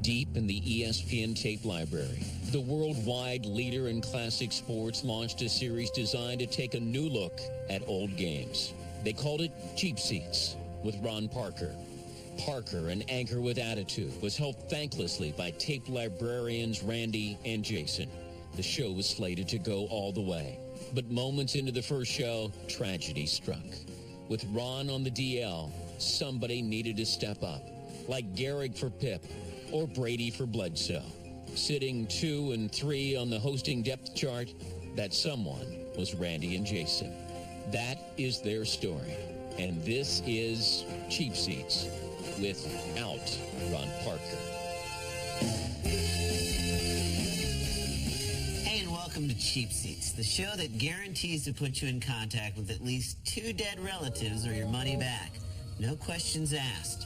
Deep in the ESPN tape library, the worldwide leader in classic sports launched a series designed to take a new look at old games. They called it Cheap Seats with Ron Parker. Parker, an anchor with attitude, was helped thanklessly by tape librarians Randy and Jason. The show was slated to go all the way. But moments into the first show, tragedy struck. With Ron on the DL, somebody needed to step up, like Gehrig for Pip or Brady for Bledsoe. Sitting 2 and 3 on the hosting depth chart, that someone was Randy and Jason. That is their story. And this is Cheap Seats without Ron Parker. Hey, and welcome to Cheap Seats, the show that guarantees to put you in contact with at least 2 dead relatives or your money back. No questions asked.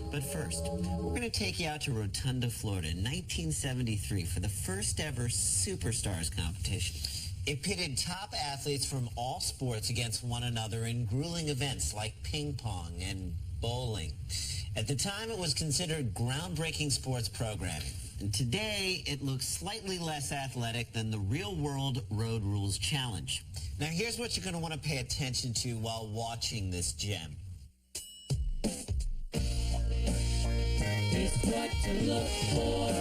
But first, we're going to take you out to Rotunda, Florida in 1973 for the first ever Superstars competition. It pitted top athletes from all sports against one another in grueling events like ping pong and bowling. At the time, it was considered groundbreaking sports programming. And today, it looks slightly less athletic than the real-world Road Rules Challenge. Now, here's what you're going to want to pay attention to while watching this gem. It's what to look for.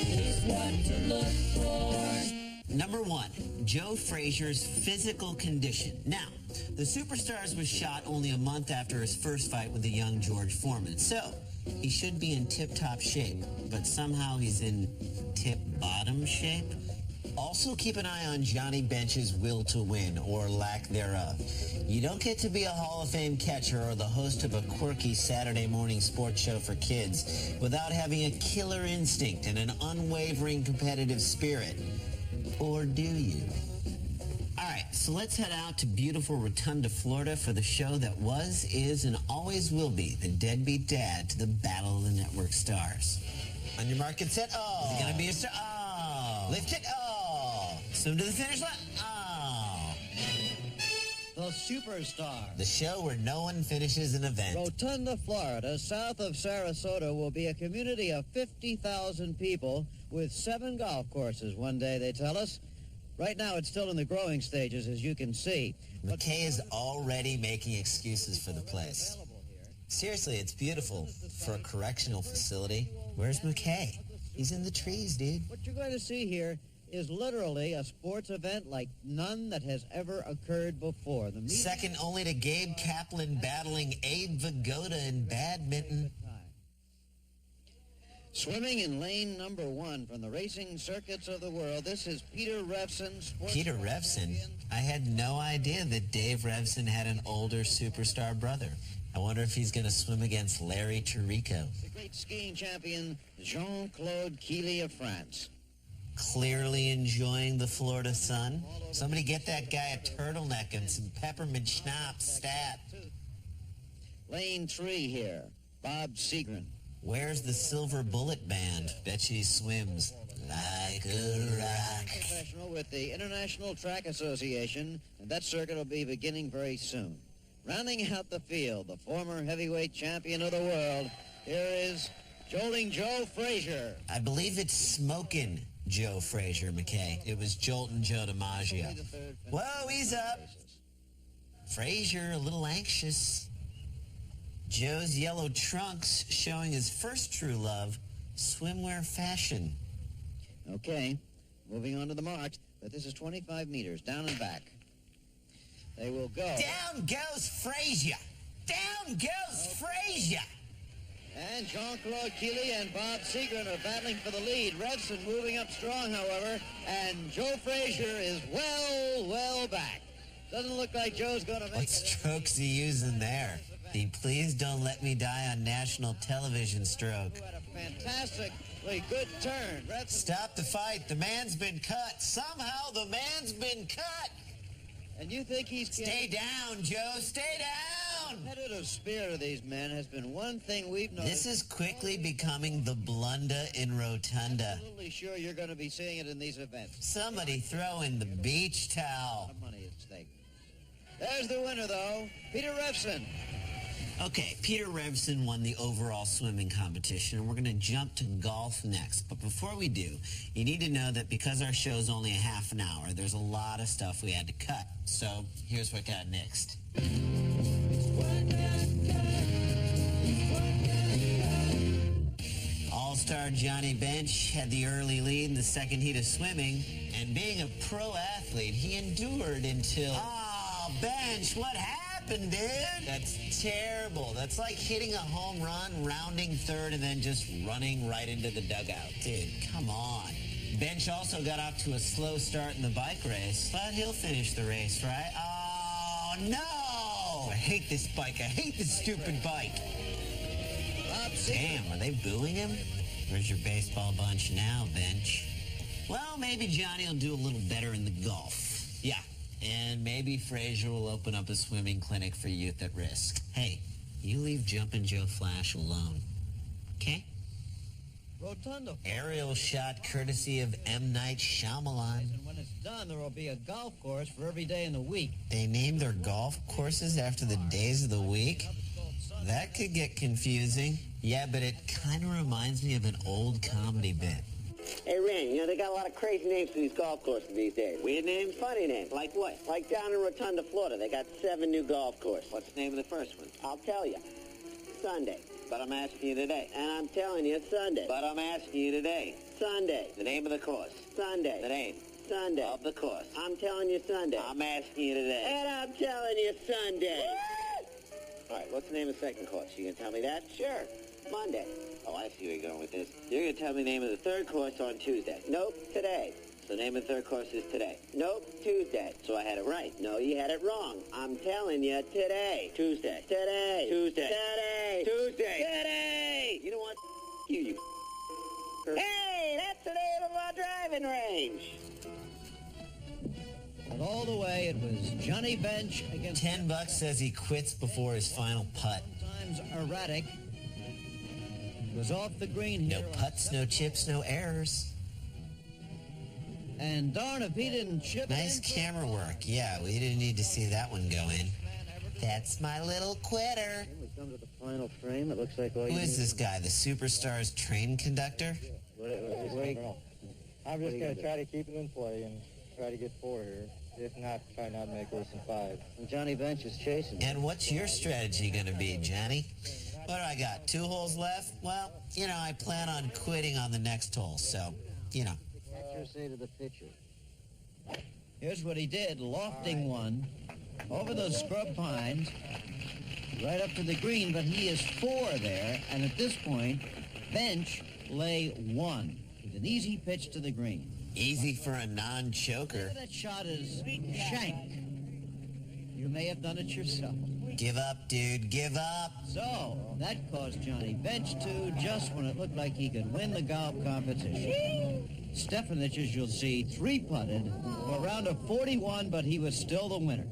It's what to look for. Number 1, Joe Frazier's physical condition. Now, the Superstars was shot only a month after his first fight with the young George Foreman, so he should be in tip-top shape, but somehow he's in tip-bottom shape. Also keep an eye on Johnny Bench's will to win, or lack thereof. You don't get to be a Hall of Fame catcher or the host of a quirky Saturday morning sports show for kids without having a killer instinct and an unwavering competitive spirit. Or do you? All right, so let's head out to beautiful Rotunda, Florida for the show that was, is, and always will be the deadbeat dad to the Battle of the Network Stars. On your mark, get set, oh. Is it going to be a star? Oh. Lift it, oh. Swim to the finish line, oh. The Superstar. The show where no one finishes an event. Rotunda, Florida, south of Sarasota, will be a community of 50,000 people with 7 golf courses one day, they tell us. Right now, it's still in the growing stages, as you can see. McKay is already making excuses for the place. Seriously, it's beautiful for a correctional facility. Where's McKay? He's in the trees, dude. What you're going to see here is literally a sports event like none that has ever occurred before. Second only to Gabe Kaplan battling Abe Vigoda in badminton. Swimming in lane number 1 from the racing circuits of the world, this is Peter Revson. Peter Revson? I had no idea that Dave Revson had an older superstar brother. I wonder if he's going to swim against Larry Tirico. The great skiing champion, Jean-Claude Keely of France. Clearly enjoying the Florida sun. Somebody get that guy a turtleneck and some peppermint schnapps, stat. Lane 3 here, Bob Seagren. Where's the Silver Bullet Band? Bet she swims like a rock. Professional with the International Track Association, and that circuit will be beginning very soon. Rounding out the field, the former heavyweight champion of the world, here is Jolting Joe Frazier. I believe it's Smokin' Joe Frazier, McKay. It was Joltin' Joe DiMaggio. Whoa, he's up. Frazier, a little anxious. Joe's yellow trunks showing his first true love, swimwear fashion. Okay, moving on to the marks, but this is 25 meters, down and back. They will go. Down goes Frazier! Down goes Frazier! And Jean-Claude Keely and Bob Seagren are battling for the lead. Revson moving up strong, however, and Joe Frazier is well back. Doesn't look like Joe's going to make it. What strokes he using there? The please don't let me die on national television stroke. Had a fantastically good turn. Revson. Stop the fight. The man's been cut. Somehow the man's been cut. And you think he's... Stay down, Joe. Stay down. The competitive spirit of these men has been one thing we've noticed. This is quickly becoming the blunda in Rotunda. I'm absolutely sure you're going to be seeing it in these events. Somebody throw in the beach towel. A lot of money at stake. There's the winner, though, Peter Revson. Okay, Peter Revson won the overall swimming competition, and we're going to jump to golf next. But before we do, you need to know that because our show's only a half an hour, there's a lot of stuff we had to cut. So here's what got nixed. All-star Johnny Bench had the early lead in the second heat of swimming, and being a pro athlete, he endured until... Oh, Bench, what happened, dude? That's terrible. That's like hitting a home run, rounding third, and then just running right into the dugout. Dude, come on. Bench also got off to a slow start in the bike race, but he'll finish the race, right? Oh, no! I hate this bike. I hate this stupid bike. Damn, are they booing him? Where's your baseball bunch now, Bench? Well, maybe Johnny will do a little better in the golf. Yeah, and maybe Frazier will open up a swimming clinic for youth at risk. Hey, you leave Jumpin' Joe Flash alone, okay? Rotundo. Aerial shot courtesy of M. Night Shyamalan. And when it's done, there will be a golf course for every day in the week. They named their golf courses after the days of the week? That could get confusing. Yeah, but it kind of reminds me of an old comedy bit. Hey, Ren, you know, they got a lot of crazy names for these golf courses these days. Weird names, funny names. Like what? Like down in Rotunda, Florida, they got 7 new golf courses. What's the name of the first one? I'll tell you. Sunday. But I'm asking you today. And I'm telling you, Sunday. But I'm asking you today. Sunday. The name of the course. Sunday. The name Sunday. of the course. I'm telling you Sunday. I'm asking you today. And I'm telling you Sunday. All right, what's the name of the second course? You gonna tell me that? Sure. Monday. Oh, I see where you're going with this. You're going to tell me the name of the third course on Tuesday. Nope, today. So the name of the third course is today. Nope, Tuesday. So I had it right. No, you had it wrong. I'm telling you, today. Tuesday. Today. Tuesday. Today. Tuesday. Today. You know what? You. Hey, that's the name of our driving range. And all the way, it was Johnny Bench against... $10 says he quits before his final putt. Sometimes erratic. Was off the green here. No putts, no chips, no errors. And darn if he didn't chip Nice in. camera work. Yeah, we didn't need to see that one go in. That's my little quitter. We come to the final frame. It looks like all Who is this guy, the Superstars train conductor? I'm just going to try to keep it in play and try to get 4 here. If not, try not to make worse than 5. And Johnny Bench is chasing. And what's your strategy going to be, Johnny? What do I got, 2 holes left? Well, you know, I plan on quitting on the next hole, so, you know. What's your say to the pitcher? Here's what he did, lofting one over those scrub pines, right up to the green, but he is 4 there, and at this point, Bench lay 1 with an easy pitch to the green. Easy for a non-choker. That shot is shanked. You may have done it yourself. Give up, dude, give up. So, that caused Johnny Bench to, just when it looked like he could win the golf competition. Stefanich, as you'll see, 3-putted for a round of 41, but he was still the winner.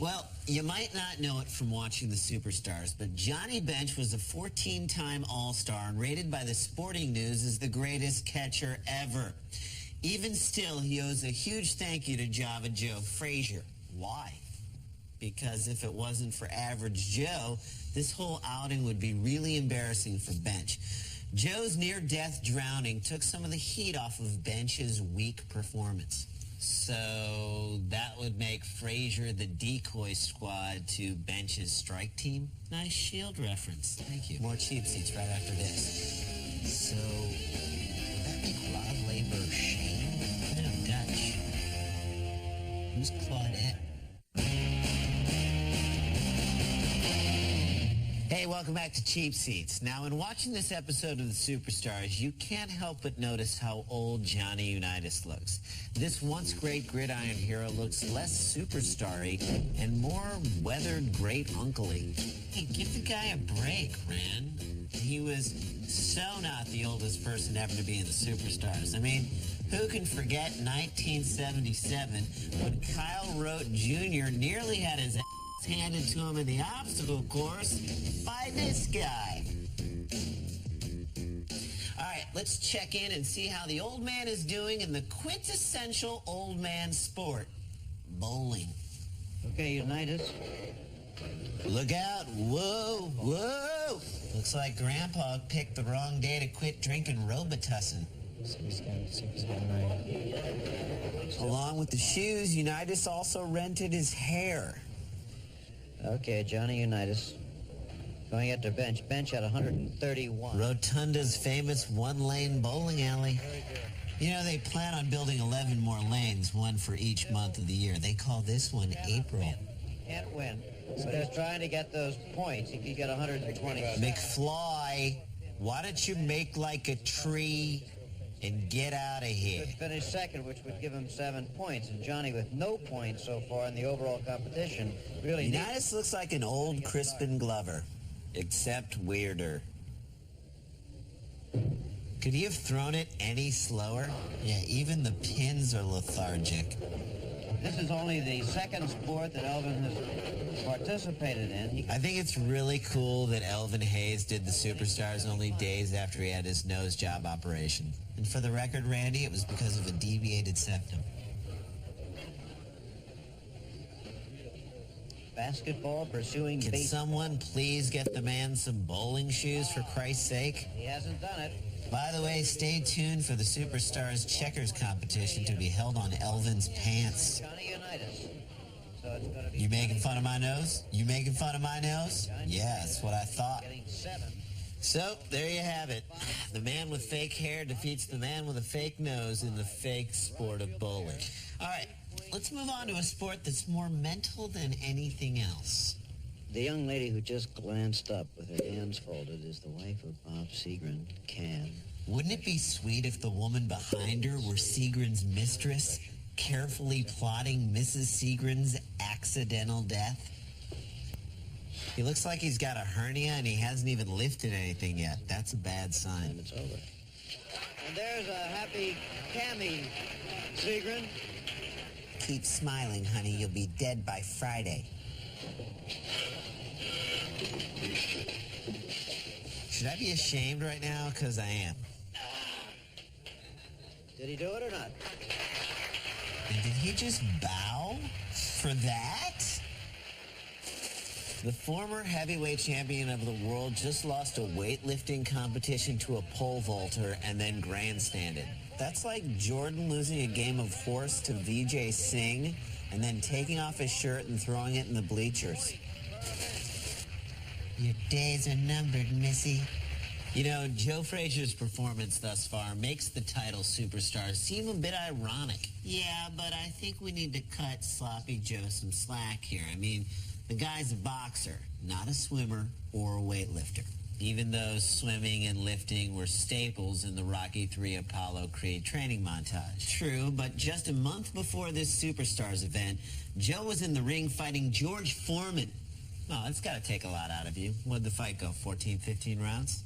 Well, you might not know it from watching the Superstars, but Johnny Bench was a 14-time All-Star and rated by the Sporting News as the greatest catcher ever. Even still, he owes a huge thank you to Java Joe Frazier. Why? Because if it wasn't for Average Joe, this whole outing would be really embarrassing for Bench. Joe's near-death drowning took some of the heat off of Bench's weak performance. So that would make Frazier the decoy squad to Bench's strike team? Nice Shield reference. Thank you. More cheap seats right after this. So, would that make Rod Laver Shane? Kind of Dutch. Who's Claudette? Hey, welcome back to Cheap Seats. Now, in watching this episode of The Superstars, you can't help but notice how old Johnny Unitas looks. This once great gridiron hero looks less superstar-y and more weathered great uncle-y. Hey, give the guy a break, Ran. He was so not the oldest person ever to be in The Superstars. I mean, who can forget 1977 when Kyle Rote Jr. nearly had his handed to him in the obstacle course by this guy. All right, let's check in and see how the old man is doing in the quintessential old man sport, bowling. Okay, Unitas, Look out. Whoa, whoa. Looks like Grandpa picked the wrong day to quit drinking Robitussin. Along with the shoes, Unitas also rented his hair. Okay, Johnny Unitas. Going at their bench. Bench at 131. Rotunda's famous one-lane bowling alley. You know, they plan on building 11 more lanes, one for each month of the year. They call this one April. Can't win. But they're trying to get those points. If you get 120. McFly, why don't you make like a tree and get out of here? Could finish second, which would give him 7 points. And Johnny, with no points so far in the overall competition, really Unitas looks like an old Crispin Glover, except weirder. Could he have thrown it any slower? Yeah, even the pins are lethargic. This is only the second sport that Elvin has participated in. I think it's really cool that Elvin Hayes did the Superstars only days after he had his nose job operation. And for the record, Randy, it was because of a deviated septum. Basketball pursuing Can baseball. someone please get the man some bowling shoes, for Christ's sake? He hasn't done it. By the way, stay tuned for the Superstars checkers competition to be held on Elvin's pants. Johnny Unitas. So it's going to be... You making fun of my nose? You making fun of my nose? Yeah, that's what I thought. Getting 7. So, there you have it. The man with fake hair defeats the man with a fake nose in the fake sport of bowling. All right, let's move on to a sport that's more mental than anything else. The young lady who just glanced up with her hands folded is the wife of Bob Seagren, Can. Wouldn't it be sweet if the woman behind her were Seagren's mistress, carefully plotting Mrs. Seagren's accidental death? He looks like he's got a hernia and he hasn't even lifted anything yet. That's a bad sign. And it's over. And there's a happy Cammy Seagren. Keep smiling, honey. You'll be dead by Friday. Should I be ashamed right now? Because I am. Did he do it or not? And did he just bow for that? The former heavyweight champion of the world just lost a weightlifting competition to a pole vaulter and then grandstanded. That's like Jordan losing a game of horse to Vijay Singh and then taking off his shirt and throwing it in the bleachers. Your days are numbered, Missy. You know, Joe Frazier's performance thus far makes the title Superstars seem a bit ironic. Yeah, but I think we need to cut Sloppy Joe some slack here. I mean, the guy's a boxer, not a swimmer or a weightlifter. Even though swimming and lifting were staples in the Rocky III Apollo Creed training montage. True, but just a month before this Superstars event, Joe was in the ring fighting George Foreman. Oh, that's got to take a lot out of you. What'd the fight go, 14, 15 rounds?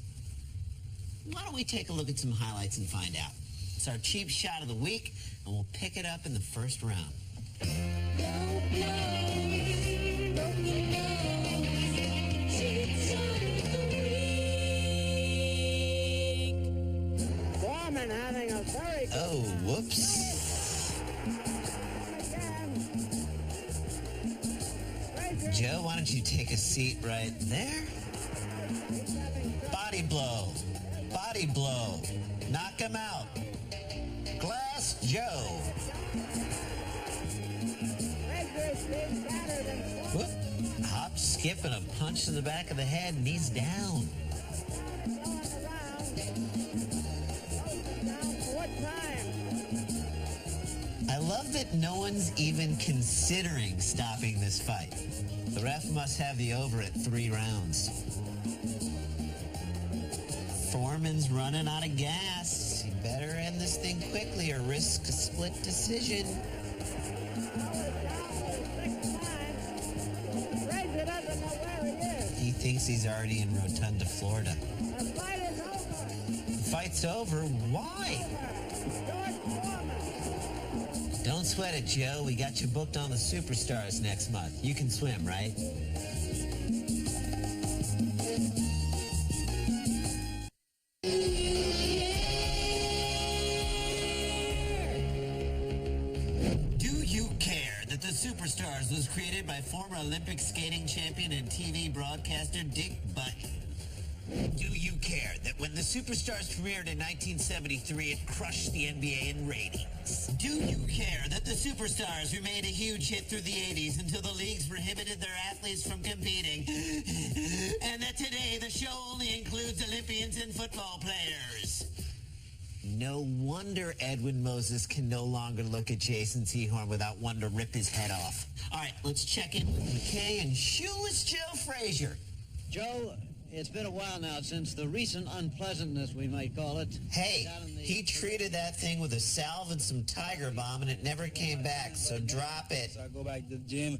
Why don't we take a look at some highlights and find out? It's our cheap shot of the week, and we'll pick it up in the first round. Foreman having a very good Oh, whoops. Joe, why don't you take a seat right there? Body blow. Body blow. Knock him out. Glass Joe. Whoop. Hop, skip, and a punch to the back of the head, and he's down. I love that no one's even considering stopping this fight. The ref must have the over at 3 rounds. Foreman's running out of gas. You better end this thing quickly or risk a split decision. He thinks he's already in Rotunda, Florida. The fight's over? Why? Don't sweat it, Joe. We got you booked on the Superstars next month. You can swim, right? Do you care that the Superstars Superstars was created by former Olympic skating champion and TV broadcaster Dick Button. Do you care that when the Superstars premiered in 1973, it crushed the NBA in ratings? Do you care that the Superstars remained a huge hit through the 80s until the leagues prohibited their athletes from competing? And that today the show only includes Olympians and football players? No wonder Edwin Moses can no longer look at Jason Sehorn without wanting to rip his head off. All right, let's check in with McKay and Shoeless Joe Frazier. Joe, it's been a while now since the recent unpleasantness, we might call it. Hey, he treated that thing with a salve and some Tiger Balm, and it never came back, so drop it. So I go back to the gym,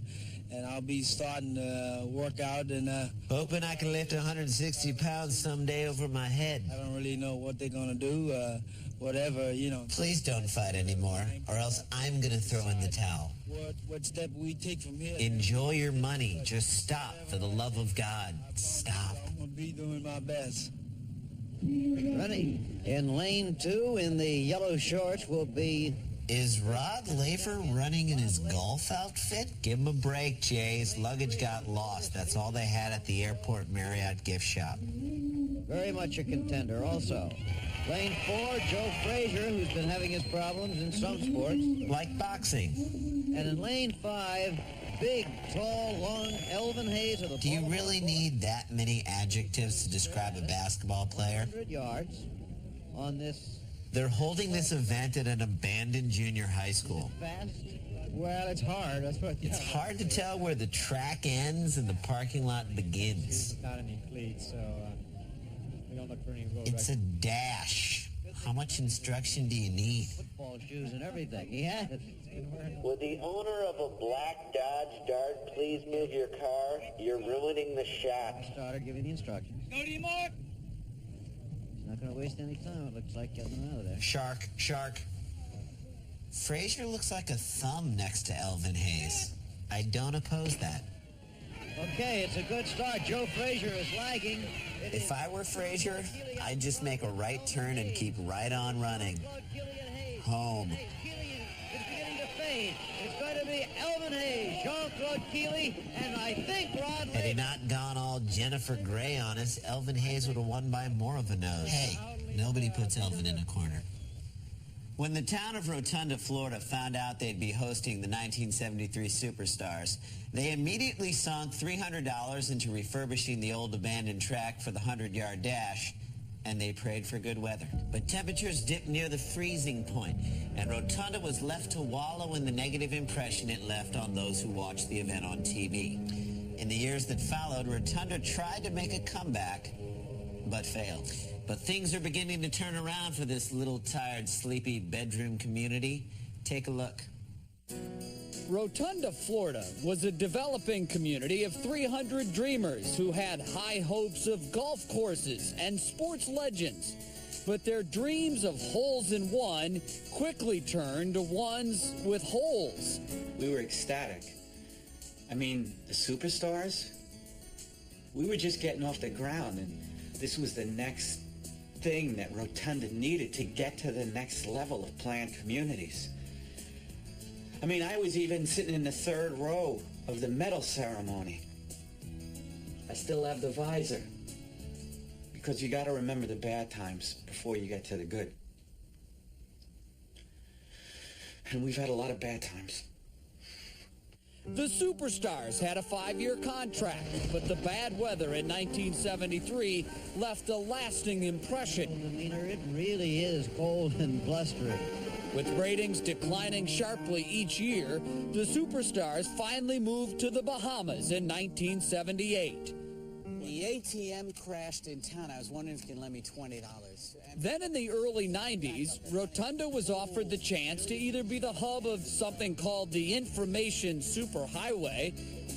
and I'll be starting to work out, and hoping I can lift 160 pounds someday over my head. I don't really know what they're going to do, whatever, you know. Please don't fight anymore, or else I'm going to throw in the towel. What step we take from here? Enjoy your money. Just stop, for the love of God. Stop. I'm going to be doing my best. Running in lane 2 in the yellow shorts will be... Is Rod Lafer running in his golf outfit? Give him a break, Jay. His luggage got lost. That's all they had at the airport Marriott gift shop. Very much a contender also. Lane 4, Joe Frazier, who's been having his problems in some sports. Like boxing. And in lane 5, big, tall, long Elvin Hayes of the... Do you really need that many adjectives to describe a basketball player? 100 yards on this... They're holding this event at an abandoned junior high school. Fast? Well, it's hard. That's what. It's hard to tell where the track ends and the parking lot begins. Not any cleats, so we don't look for any road. It's a dash. How much instruction do you need? Football shoes and everything. He has it. Would the owner of a black Dodge Dart please move your car? You're ruining the shot. Starter giving the instructions. Go to your mark. Not going to waste any time, it looks like, getting them out of there. Shark. Frazier looks like a thumb next to Elvin Hayes. I don't oppose that. Okay, it's a good start. Joe Frazier is lagging. If I were Frazier, I'd just make a right turn and keep right on running. Home. It's beginning to fade. It's going to be Elvin Hayes, Jean-Claude Keeley, and I think Rod... Had he not gone all Jennifer Grey on us, Elvin Hayes would have won by more of a nose. Hey, nobody puts Elvin in a corner. When the town of Rotunda, Florida found out they'd be hosting the 1973 Superstars, they immediately sunk $300 into refurbishing the old abandoned track for the 100-yard dash, and they prayed for good weather. But temperatures dipped near the freezing point, and Rotunda was left to wallow in the negative impression it left on those who watched the event on TV. In the years that followed, Rotunda tried to make a comeback, but failed. But things are beginning to turn around for this little tired, sleepy bedroom community. Take a look. Rotunda, Florida was a developing community of 300 dreamers who had high hopes of golf courses and sports legends. But their dreams of holes in one quickly turned to ones with holes. We were ecstatic. I mean, the Superstars, we were just getting off the ground, and this was the next thing that Rotunda needed to get to the next level of planned communities. I mean, I was even sitting in the third row of the medal ceremony. I still have the visor, because you got to remember the bad times before you get to the good. And we've had a lot of bad times. The Superstars had a 5-year contract, but the bad weather in 1973 left a lasting impression. Demeanor, it really is cold and blustery. With ratings declining sharply each year, the Superstars finally moved to the Bahamas in 1978. The ATM crashed in town. I was wondering if you can lend me $20. Then in the early 90s, Rotunda was offered the chance to either be the hub of something called the Information Superhighway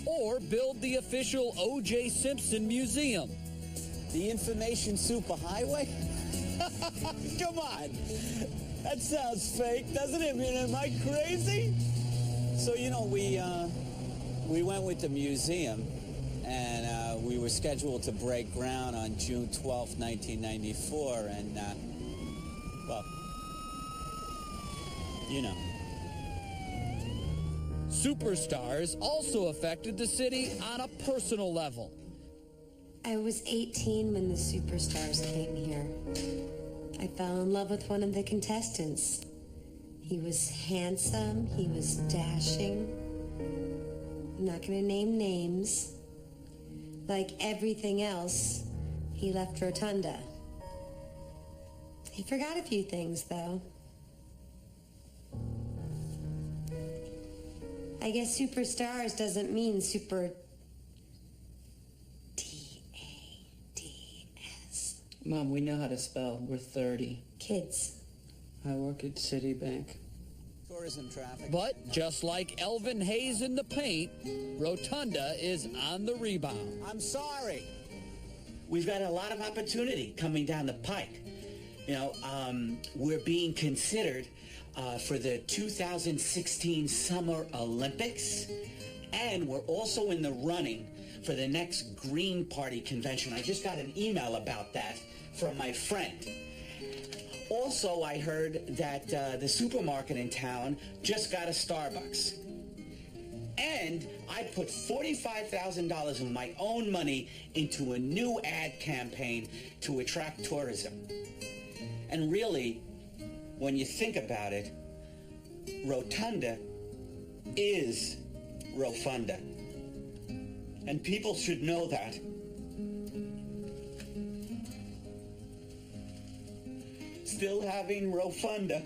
or build the official O.J. Simpson Museum. The Information Superhighway? Come on. That sounds fake, doesn't it? I mean, am I crazy? So, you know, we went with the museum, and we were scheduled to break ground on June 12th, 1994, and, well, you know. Superstars also affected the city on a personal level. I was 18 when the Superstars came here. I fell in love with one of the contestants. He was handsome, he was dashing. I'm not going to name names. Like everything else, he left Rotunda. He forgot a few things, though. I guess Superstars doesn't mean super... D-A-D-S. Mom, we know how to spell. We're 30. Kids. I work at Citibank. Tourism traffic. But just like Elvin Hayes in the paint, Rotunda is on the rebound. I'm sorry. We've got a lot of opportunity coming down the pike. You know, we're being considered for the 2016 Summer Olympics, and we're also in the running for the next Green Party convention. I just got an email about that from my friend. Also, I heard that the supermarket in town just got a Starbucks. And I put $45,000 of my own money into a new ad campaign to attract tourism. And really, when you think about it, Rotunda is Rofunda. And people should know that. Still having Rofunda.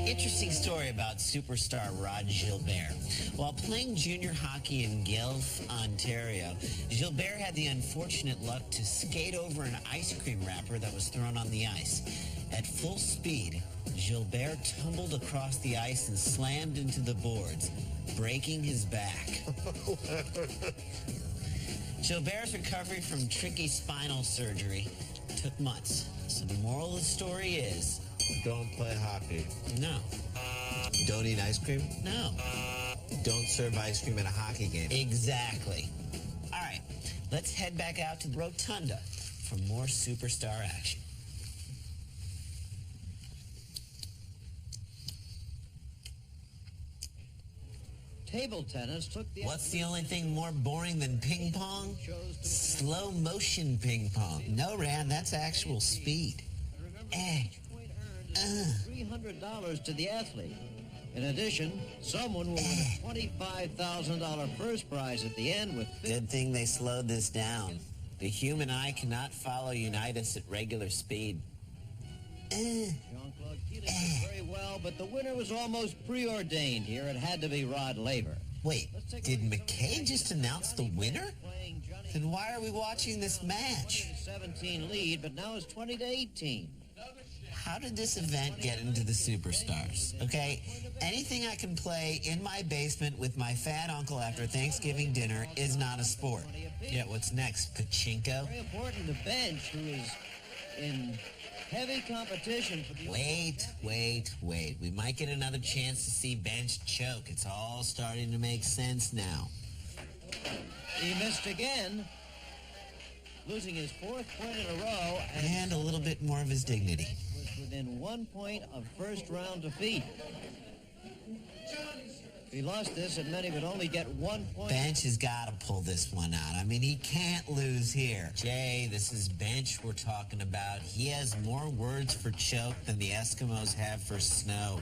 Interesting story about superstar Rod Gilbert. While playing junior hockey in Guelph, Ontario, Gilbert had the unfortunate luck to skate over an ice cream wrapper that was thrown on the ice. At full speed, Gilbert tumbled across the ice and slammed into the boards, breaking his back. Gilbert's recovery from tricky spinal surgery took months. So the moral of the story is... Don't play hockey. No. Don't eat ice cream? No. Don't serve ice cream at a hockey game. Exactly. All right, let's head back out to the Rotunda for more superstar action. Table tennis took the... What's the only thing more boring than ping pong? Slow motion ping pong. No, Rand, that's actual speed. $300 to the athlete. In addition, someone will win a $25,000 first prize at the end with... Good thing they slowed this down. The human eye cannot follow Unitas at regular speed. Jean-Claude Keelan did very well, but the winner was almost preordained here. It had to be Rod Laver. Wait, did McKay just announce the winner? Then why are we watching this match? 17 lead, but now it's 20-18. How did this event get into the superstars? Okay, anything I can play in my basement with my fat uncle after Thanksgiving dinner is not a sport. Yeah, what's next? Pachinko? Very important to bench, who is in heavy competition for the... Wait. We might get another chance to see Bench choke. It's all starting to make sense now. He missed again, losing his fourth point in a row. And a little bit more of his dignity. Within 1 point of first round defeat. If he lost this, it meant he would only get 1 point. Bench has got to pull this one out. I mean, he can't lose here. Jay, this is Bench we're talking about. He has more words for choke than the Eskimos have for snow.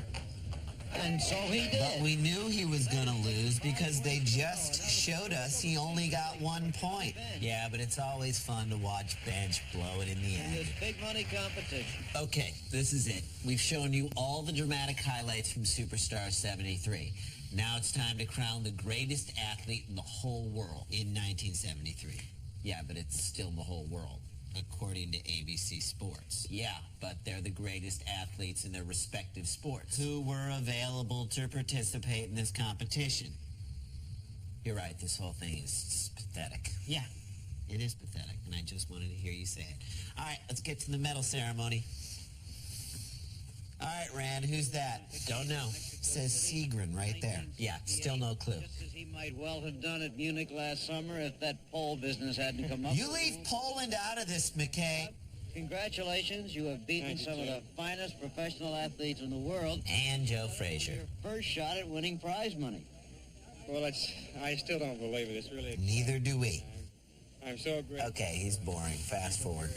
And so he did. But we knew he was going to lose because they just showed us he only got 1 point. Yeah, but it's always fun to watch Bench blow it in the end. In this big money competition. Okay, this is it. We've shown you all the dramatic highlights from Superstar 73. Now it's time to crown the greatest athlete in the whole world in 1973. Yeah, but it's still the whole world, according to ABC Sports. Yeah, but they're the greatest athletes in their respective sports who were available to participate in this competition. You're right, this whole thing is pathetic. Yeah, it is pathetic, and I just wanted to hear you say it. All right, let's get to the medal ceremony. All right, Rand, who's that? Don't know. Says Seagren right there. Yeah, still no clue. Just as he might well have done at Munich last summer if that pole business hadn't come up. You leave Poland out of this, McKay. Congratulations, you have beaten some of the finest professional athletes in the world. And Joe Frazier. Your first shot at winning prize money. Well, I still don't believe it. It's really... Neither do we. I'm so great. Okay, he's boring. Fast forward.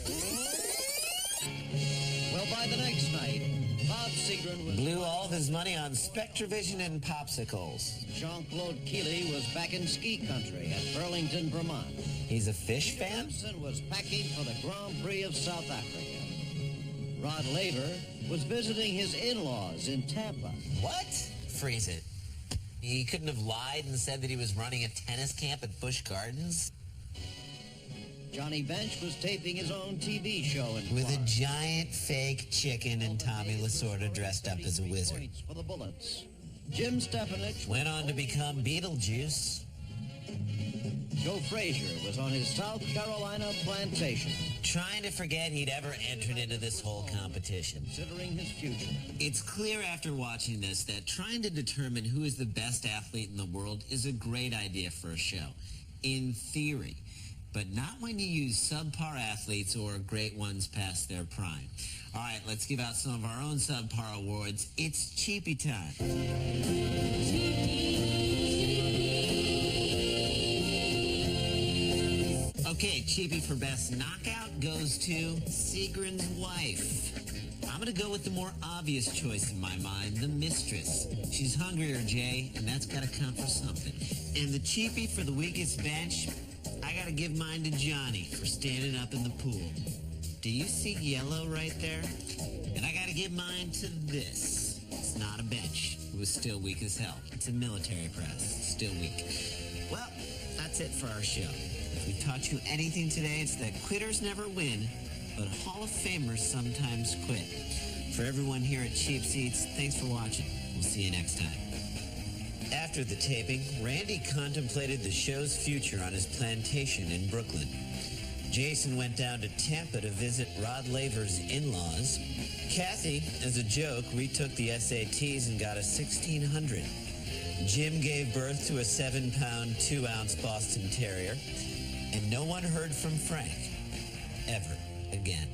Well, by the next night, Bob Seagren was... Blew all of his money on Spectravision and popsicles. Jean-Claude Keeley was back in ski country at Burlington, Vermont. He's a fish fan? Simpson was packing for the Grand Prix of South Africa. Rod Laver was visiting his in-laws in Tampa. What? Freeze it. He couldn't have lied and said that he was running a tennis camp at Busch Gardens? Johnny Bench was taping his own TV show in with Florida. A giant fake chicken and Tommy Lasorda dressed up as a wizard. For the Bullets. Jim Stefanich went on to become Beetlejuice. Joe Frazier was on his South Carolina plantation. Trying to forget he'd ever entered into this whole competition. Considering his future. It's clear after watching this that trying to determine who is the best athlete in the world is a great idea for a show. In theory. But not when you use subpar athletes or great ones past their prime. All right, let's give out some of our own subpar awards. It's Cheapy time. Okay, Cheapy for best knockout goes to Seagren's wife. I'm going to go with the more obvious choice in my mind, the mistress. She's hungrier, Jay, and that's got to count for something. And the Cheapy for the weakest bench, I got to give mine to Johnny for standing up in the pool. Do you see yellow right there? And I got to give mine to this. It's not a bench. It was still weak as hell. It's a military press. Still weak. Well, that's it for our show. If we taught you anything today, it's that quitters never win, but Hall of Famers sometimes quit. For everyone here at Cheap Seats, thanks for watching. We'll see you next time. After the taping, Randy contemplated the show's future on his plantation in Brooklyn. Jason went down to Tampa to visit Rod Laver's in-laws. Kathy, as a joke, retook the SATs and got a 1600. Jim gave birth to a 7-pound, 2-ounce Boston Terrier. And no one heard from Frank ever again.